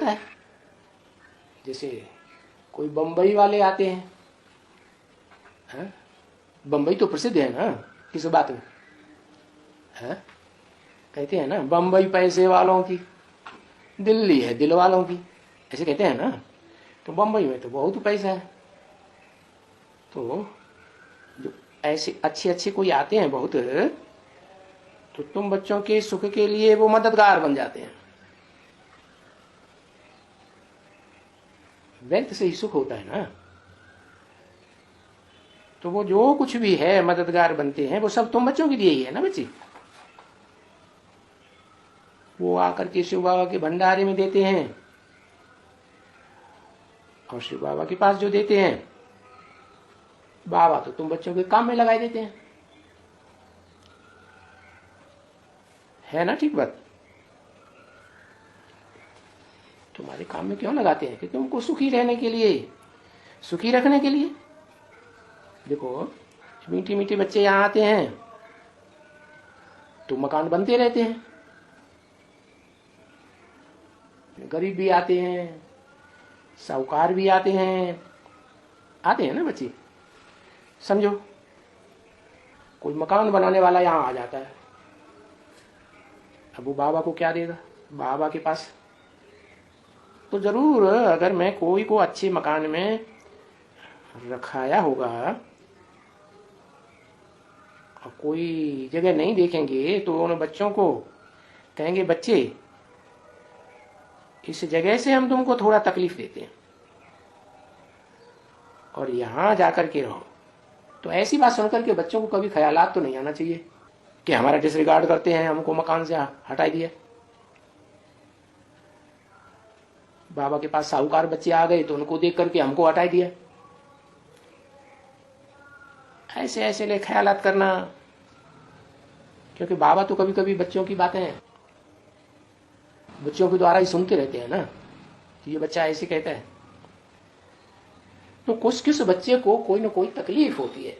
है। जैसे कोई बंबई वाले आते हैं, हाँ? बंबई तो प्रसिद्ध है ना किस बात में, हाँ? कहते हैं ना बंबई पैसे वालों की, दिल्ली है दिल वालों की, ऐसे कहते हैं ना। तो बंबई में तो बहुत पैसा है। तो जो ऐसे अच्छे अच्छे कोई आते हैं बहुत, तो तुम बच्चों के सुख के लिए वो मददगार बन जाते हैं। वेल्थ से ही सुख होता है ना। तो वो जो कुछ भी है मददगार बनते हैं, वो सब तुम बच्चों के लिए ही है ना बच्ची। वो आकर के शिव बाबा के भंडारे में देते हैं, और शिव बाबा के पास जो देते हैं, बाबा तो तुम बच्चों के काम में लगाए देते हैं, है ना ठीक बात। तुम्हारे काम में क्यों लगाते हैं? कि तुमको सुखी रहने के लिए, सुखी रखने के लिए। देखो मीठी मीठी बच्चे यहाँ आते हैं तो मकान बनते रहते हैं, गरीब भी आते हैं, साहूकार भी आते हैं ना बच्चे। समझो कोई मकान बनाने वाला यहाँ आ जाता है, अब वो बाबा को क्या देगा? बाबा के पास तो जरूर, अगर मैं कोई को अच्छे मकान में रखाया होगा और कोई जगह नहीं देखेंगे तो उन बच्चों को कहेंगे बच्चे इस जगह से हम तुमको थोड़ा तकलीफ देते हैं और यहां जाकर के रहो। तो ऐसी बात सुनकर के बच्चों को कभी ख्यालात तो नहीं आना चाहिए कि हमारा डिसरिगार्ड करते हैं, हमको मकान से हटा दिया। बाबा के पास साहूकार बच्चे आ गए तो उनको देख करके हमको हटा दिया। ऐसे ऐसे ले ख्यालात करना, क्योंकि बाबा तो कभी कभी बच्चों की बातें बच्चों के द्वारा ही सुनते रहते हैं ना, ये बच्चा ऐसे कहता है। तो कुछ किस बच्चे को कोई ना कोई तकलीफ होती है,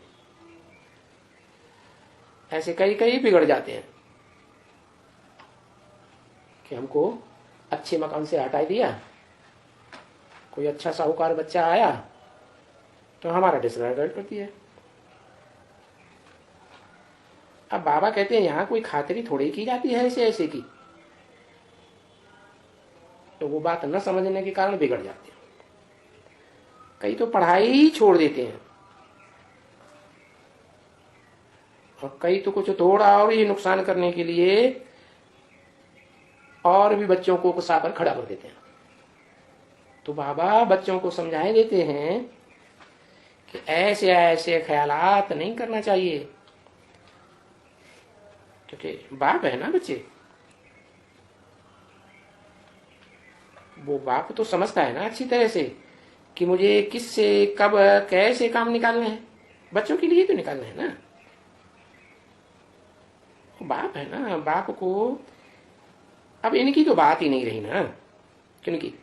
ऐसे कई कई बिगड़ जाते हैं कि हमको अच्छे मकान से हटा दिया, कोई अच्छा साहूकार बच्चा आया तो हमारा डिसरिगार्ड करती है। अब बाबा कहते हैं यहां कोई खातिरी थोड़ी की जाती है ऐसे ऐसे की, तो वो बात न समझने के कारण बिगड़ जाते हैं। कई तो पढ़ाई ही छोड़ देते हैं और कई तो कुछ थोड़ा और ही नुकसान करने के लिए और भी बच्चों को उकसाकर खड़ा कर देते हैं। तो बाबा बच्चों को समझाए देते हैं कि ऐसे ऐसे ख्यालात नहीं करना चाहिए, क्योंकि बाप है ना बच्चे, वो बाप तो समझता है ना अच्छी तरह से कि मुझे किससे कब कैसे काम निकालने हैं, बच्चों के लिए तो निकालना है ना। बाप है ना, बाप को अब इनकी तो बात ही नहीं रही ना, किनकी?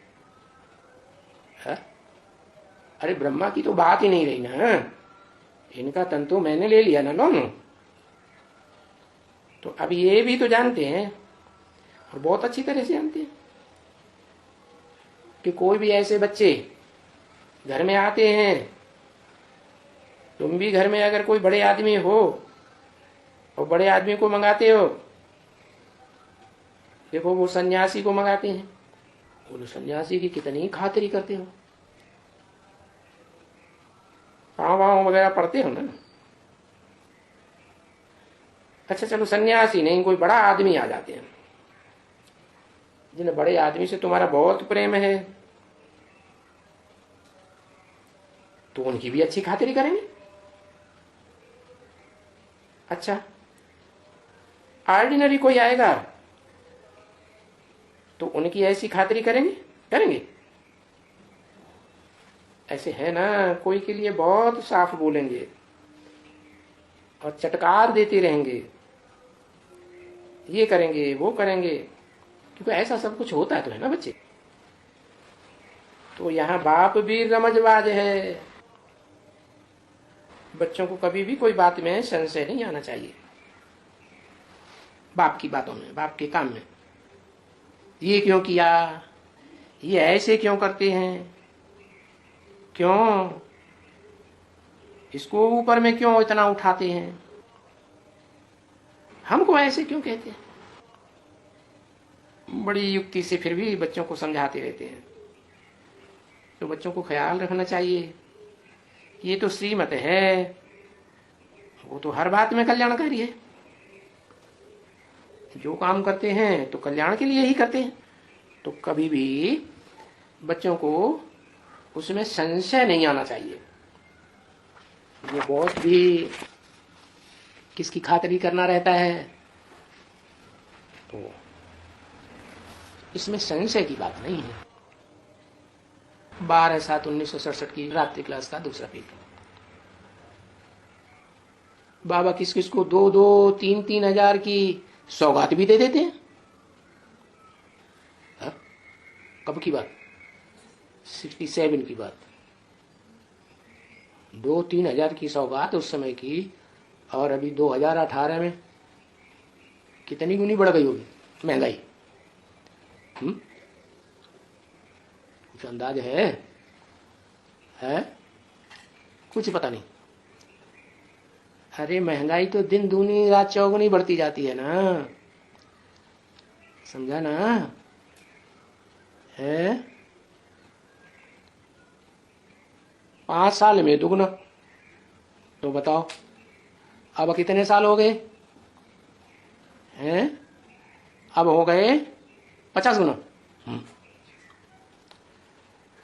अरे ब्रह्मा की तो बात ही नहीं रही ना, इनका तन तो मैंने ले लिया ना लोन। तो अब ये भी तो जानते हैं और बहुत अच्छी तरह से जानते हैं कि कोई भी ऐसे बच्चे घर में आते हैं, तुम भी घर में अगर कोई बड़े आदमी हो और बड़े आदमी को मंगाते हो, देखो वो सन्यासी को मंगाते हैं, वो सन्यासी की कितनी खातिरी करते हो, पाँव वाँव वगैरह पढ़ते हो ना। अच्छा चलो सन्यासी नहीं, कोई बड़ा आदमी आ जाते हैं, जिन बड़े आदमी से तुम्हारा बहुत प्रेम है, तो उनकी भी अच्छी खातिरी करेंगे। अच्छा ऑर्डिनरी कोई आएगा तो उनकी ऐसी खातिरी करेंगे? ऐसे है ना, कोई के लिए बहुत साफ बोलेंगे और चटकार देते रहेंगे, ये करेंगे वो करेंगे, क्योंकि ऐसा सब कुछ होता तो है ना बच्चे। तो यहाँ बाप भी रमजबाज है, बच्चों को कभी भी कोई बात में संशय नहीं आना चाहिए, बाप की बातों में, बाप के काम में। ये क्यों किया, ये ऐसे क्यों करते हैं, क्यों इसको ऊपर में क्यों इतना उठाते हैं, हमको ऐसे क्यों कहते हैं। बड़ी युक्ति से फिर भी बच्चों को समझाते रहते हैं। तो बच्चों को ख्याल रखना चाहिए, ये तो श्रीमत है, वो तो हर बात में कल्याणकारी है। जो काम करते हैं तो कल्याण के लिए ही करते हैं। तो कभी भी बच्चों को उसमें संशय नहीं आना चाहिए। ये बहुत भी किसकी खातिरी करना रहता है, तो इसमें संशय की बात नहीं है। 12/7/1967 की रात्रि क्लास का दूसरा पेपर। बाबा किस किस को 2-2, 3-3 हजार की सौगात भी दे देते हैं। हा? कब की बात? 67 की बात। 2-3 हजार की सौगात उस समय की, और अभी 2018 में कितनी गुनी बढ़ गई होगी महंगाई। कुछ अंदाज है? कुछ पता नहीं। अरे महंगाई तो दिन दूनी रात चौगुनी बढ़ती जाती है ना, समझा ना? है 5 साल में दुगना। तो बताओ अब कितने साल हो गए हैं? अब हो गए 50 गुना।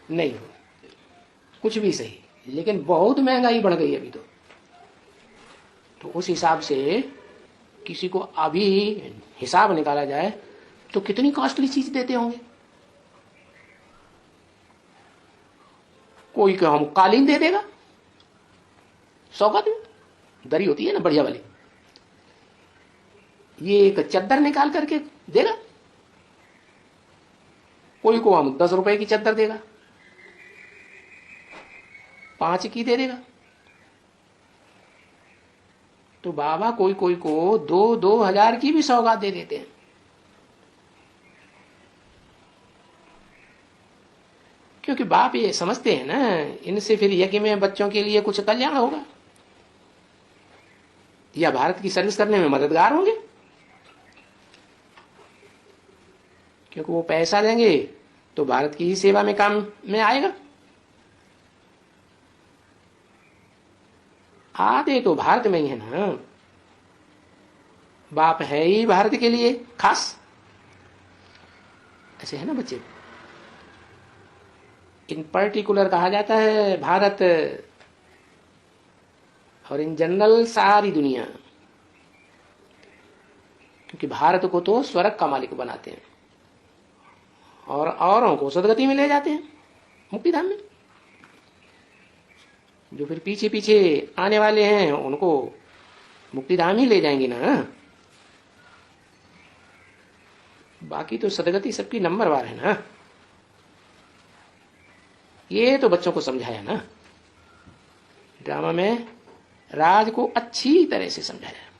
नहीं कुछ भी सही, लेकिन बहुत महंगाई बढ़ गई अभी तो उस हिसाब से किसी को अभी हिसाब निकाला जाए तो कितनी कॉस्टली चीज देते होंगे। कोई को हम कालीन दे देगा सौगात में, दरी होती है ना बढ़िया वाली, ये एक चद्दर निकाल करके देगा। कोई को हम 10 रुपए की चद्दर देगा, 5 की दे देगा। तो बाबा कोई कोई को 2-2 हजार की भी सौगात दे देते हैं। क्योंकि बाप ये समझते हैं ना, इनसे फिर यज्ञ में बच्चों के लिए कुछ कल्याण होगा या भारत की सर्विस करने में मददगार होंगे। क्योंकि वो पैसा देंगे तो भारत की ही सेवा में काम में आएगा। आते तो भारत में ही है ना, बाप है ही भारत के लिए खास। ऐसे है ना बच्चे। इन पर्टिकुलर कहा जाता है भारत, और इन जनरल सारी दुनिया, क्योंकि भारत को तो स्वर्ग का मालिक बनाते हैं और औरों को सदगति में ले जाते हैं, मुक्तिधाम में। जो फिर पीछे पीछे आने वाले हैं उनको मुक्तिधाम ही ले जाएंगे ना। बाकी तो सदगति सबकी नंबर वार है ना। ये तो बच्चों को समझाया ना ड्रामा में, राज को अच्छी तरह से समझाया।